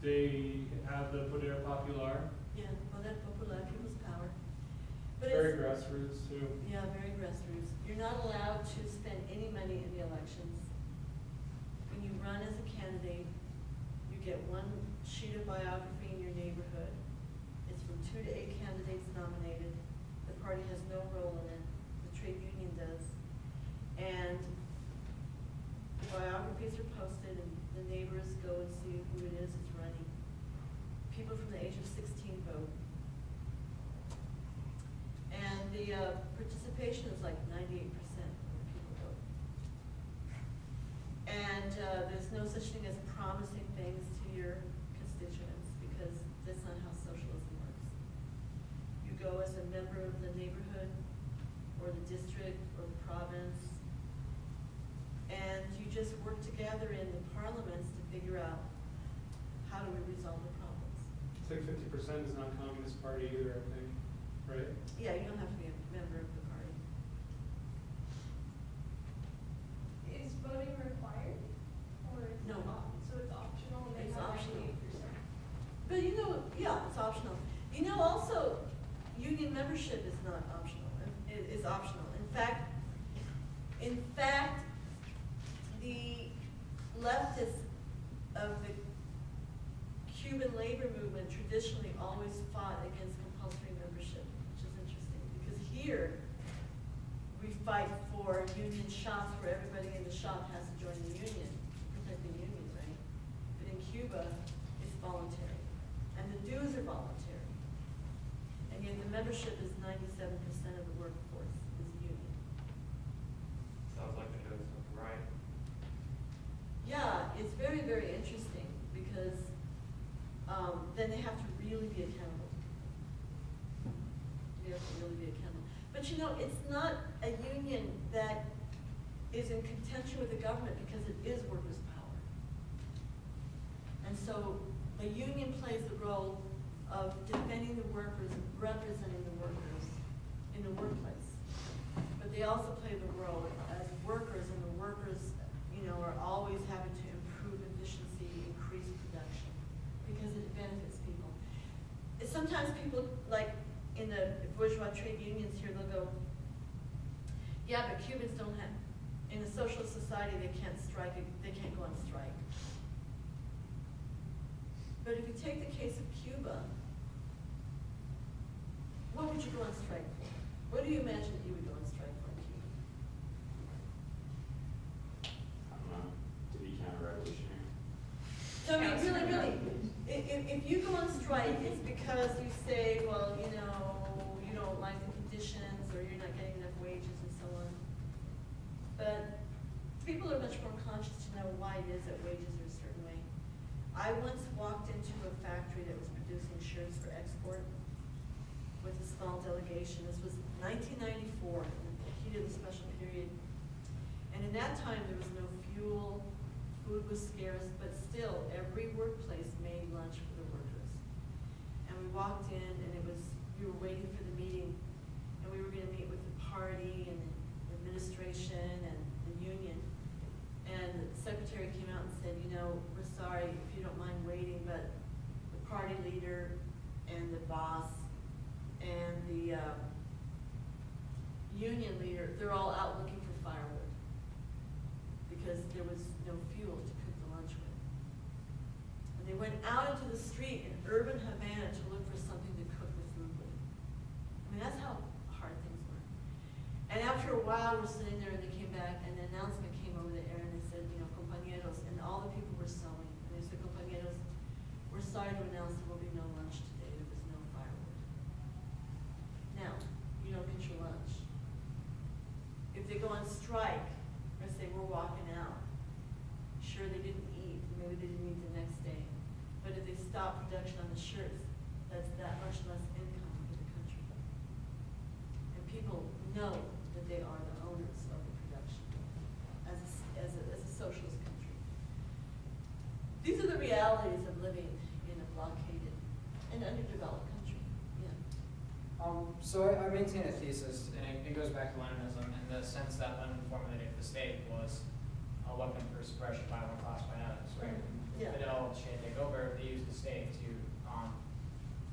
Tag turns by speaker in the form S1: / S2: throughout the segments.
S1: they have the Poder Popular.
S2: Yeah, Poder Popular, people's power. But
S1: Very
S2: it's,
S1: grassroots too.
S2: yeah, very grassroots. You're not allowed to spend any money in the elections. When you run as a candidate, you get one sheet of biography in your neighborhood. It's from 2 to 8 candidates nominated. The party has no role in it. The trade union does. And the biographies are posted, and the neighbors go and see who it is that's running. People from the age of 16 vote. And the participation is like 98% of people vote. And there's no such thing as promising things to your constituents, because that's not how socialism works. You go as a member of the neighborhood, or the district, or the province, and you just work together in the parliaments to figure out how do we resolve the problems.
S1: It's like 50% is not Communist Party either, I think, right?
S2: Yeah, you don't have to be a member of the party.
S3: Is voting required? Or is
S2: No.
S3: so it's optional? And they
S2: It's
S3: have
S2: optional.
S3: 98%?
S2: But you know, yeah, it's optional. You know, also, union membership is not optional. It is optional. In fact, the leftists of the Cuban labor movement traditionally always fought against compulsory membership, which is interesting, because here we fight for union shops where everybody in the shop has to join the union, protect the union, right? But in Cuba, it's voluntary, and the dues are voluntary. And yet the membership is 97% of the workforce is union.
S4: Sounds like they're doing something right.
S2: Yeah, it's very, very interesting, because then they have to really be accountable. They have to really be accountable. But you know, it's not a union that is in contention with the government, because it is workers' power. And so the union plays the role of defending the workers, representing the workers in the workplace. But they also play the role as workers, and the workers, you know, are always having to improve efficiency, increase production, because it benefits people. Sometimes people, like in the bourgeois trade unions here, they'll go, yeah, but Cubans don't have, in a socialist society, they can't strike, they can't go on strike. But if you take the case of Cuba, what would you go on strike for? What do you imagine that you would go on strike for in Cuba?
S5: I don't know, to be counter-revolutionary.
S2: So I mean, really, if you go on strike, it's because you say, well, you know, you don't like the conditions, or you're not getting enough wages and so on. But people are much more conscious to know why it is that wages are a certain way. I once walked into a factory that was producing shirts for export with a small delegation. This was 1994, in the heat of the special period. And in that time, there was no fuel, food was scarce, but still, every workplace made lunch for the workers. And we walked in, and we were waiting for the meeting, and we were gonna meet with the party and the administration and the union. And the secretary came out and said, you know, we're sorry if you don't mind waiting, but the party leader and the boss and the union leader, they're all out looking for firewood, because there was no fuel to cook the lunch with. And they went out into the street in urban Havana to look for something to cook the food with. I mean, that's how hard things were. And after a while, we're sitting there, and they came back, and the announcement came over the air, and they said, you know, compañeros, and all the people were sewing. And they said, compañeros, we're sorry to announce there will be no lunch today. There was no firewood. Now, you don't get your lunch. If they go on strike, or say we're walking out, sure, they didn't eat, maybe they didn't eat the next day. But if they stop production on the shirts, that's that much less income for the country. And people know that they are the owners of the production as a socialist country. These are the realities of living in a blockaded and underdeveloped country. Yeah.
S6: So I maintain a thesis, and it goes back to Leninism in the sense that Lenin formulated the state was a weapon for suppression by one class by others, right?
S2: Yeah.
S6: Fidel, Che taken over, they used the state to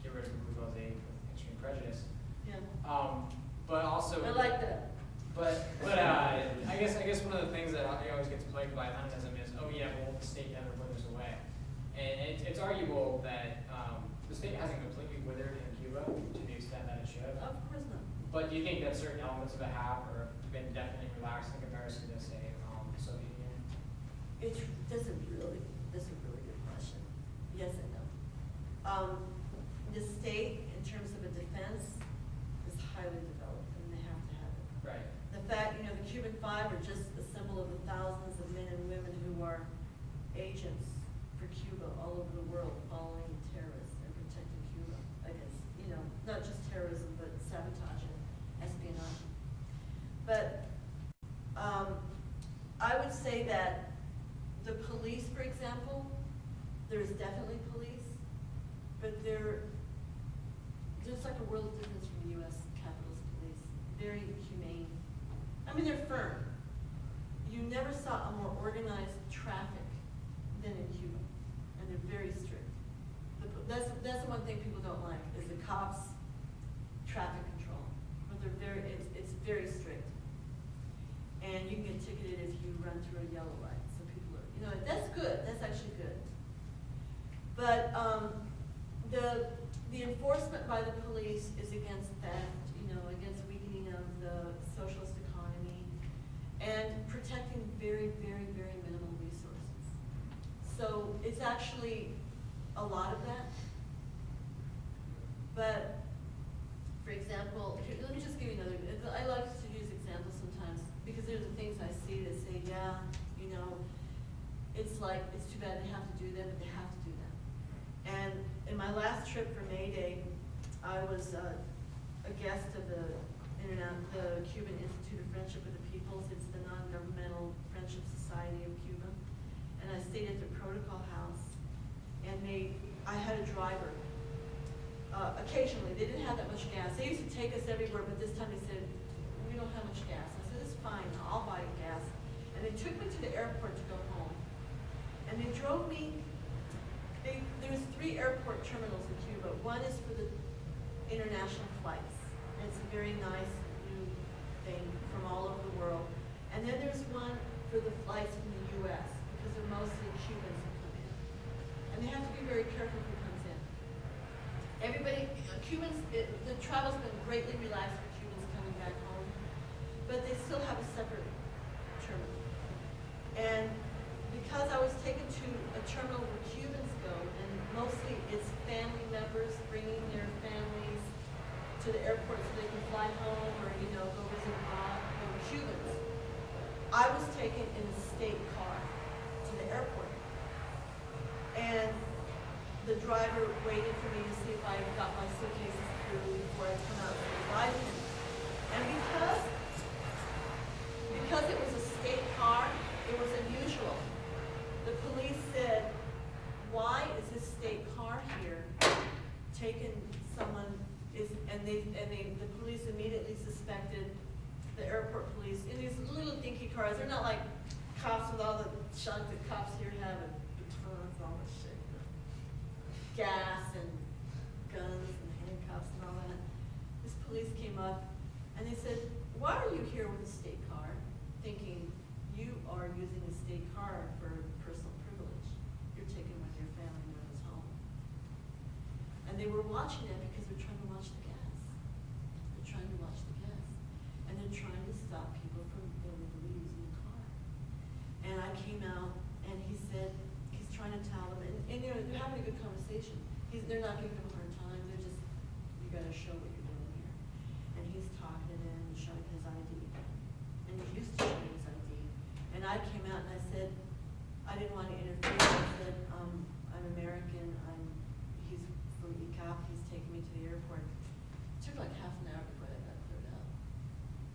S6: get rid of the bourgeoisie with extreme prejudice.
S2: Yeah,
S6: But also,
S2: I like that.
S6: But I guess one of the things that always gets plagued by Leninism is, oh yeah, well the state never withers away, and it's arguable that the state hasn't completely withered in Cuba to the extent that it should.
S2: Of course not.
S6: But do you think that certain elements of it have or been definitely relaxed in comparison to, say, the Soviet Union?
S2: That's a really good question. Yes and no. The state, in terms of a defense, is highly developed, and they have to have it.
S6: Right.
S2: The fact, the Cuban Five are just a symbol of the thousands of men and women who are agents for Cuba all over the world, following terrorists and protecting Cuba against, not just terrorism, but sabotage and espionage. But I would say that the police, for example, there's definitely police, but there's like a world of difference from the U.S. Capitol's police. Very humane. I mean, they're firm. You never saw a more organized traffic than in Cuba, and they're very strict. That's the one thing people don't like, is the cops' traffic control. But it's very strict. And you can get ticketed if you run through a yellow light. So people are, that's good. That's actually good. But the enforcement by the police is against theft, against weakening of the socialist economy, and protecting very, very, very minimal resources. So it's actually a lot of that. But, for example, let me just give you another. I like to use examples sometimes because there's the things I see that say, yeah, it's too bad they have to do that, but they have to do that. And in my last trip for May Day, I was a guest of the Cuban Institute of Friendship with the Peoples. It's the non-governmental friendship society of Cuba. And I stayed at the Protocol House, and I had a driver. Occasionally, they didn't have that much gas. They used to take us everywhere, but this time they said, we don't have much gas. I said, it's fine, I'll buy you gas. And they took me to the airport to go home. And they drove me, there's 3 airport terminals in Cuba. One is for the international flights. And it's a very nice new thing from all over the world. And then there's one for the flights from the U.S. because they're mostly Cubans who come in. And they have to be very careful who comes in. The travel's been greatly relaxed for Cubans coming back home, but they still have a separate terminal. And because I was taken to a terminal where Cubans go, and mostly it's family members bringing their families to the airport so they can fly home or, go visit mom, Cubans. I was taken in a state car to the airport. And the driver waited for me to see if I got my suitcases through before I come out and ride him. And because it was a state car, it was unusual. The police said, why is this state car here taking someone, the police immediately suspected the airport police in these little dinky cars. They're not like cops with all the junk that cops here have, and batons and all this shit. Gas and guns and handcuffs and all that. This police came up and they said, why are you here with a state car? Thinking you are using a state car for personal privilege. You're taking one of your family members home. And they were watching it because they're trying to watch the gas. They're trying to watch the gas. And they're trying to stop people from illegally using the car. And I came out and he said, he's trying to tell them, and they're having a good conversation. They're not giving him a hard time. They're just, you got to show what you're doing here. And he's talking to them and showing his ID. And he used to show me his ID. And I came out and I said, I didn't want to interfere. I said, I'm American. He's from ECOP. He's taking me to the airport. It took like half an hour before that got cleared up.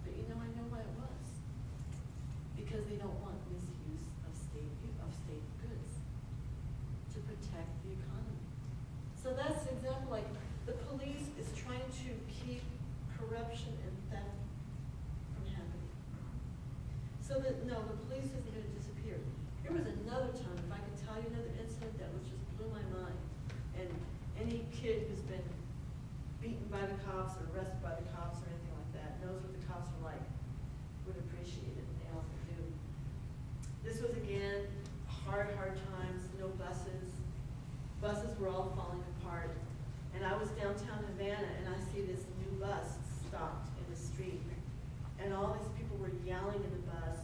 S2: But I know why it was. Because they don't want misuse of state goods to protect the economy. So that's an example, like the police is trying to keep corruption and theft from happening. So that, no, the police isn't going to disappear. There was another time, if I could tell you another incident that was just blew my hard times, no buses. Buses were all falling apart. And I was downtown Havana and I see this new bus stopped in the street. And all these people were yelling in the bus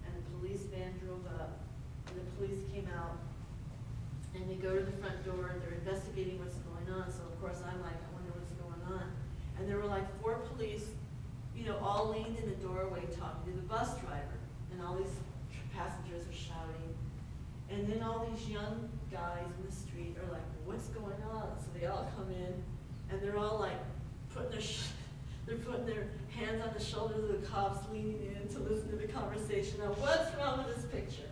S2: and the police van drove up and the police came out and they go to the front door and they're investigating what's going on. So of course I'm like, I wonder what's going on. And there were like 4 police, you know, all leaned in the doorway talking to the bus driver. And all these passengers are shouting. And then all these young guys in the street are like, what's going on? So they all come in and they're all like putting their, they're putting their hands on the shoulders of the cops, leaning in to listen to the conversation. Now what's wrong with this picture?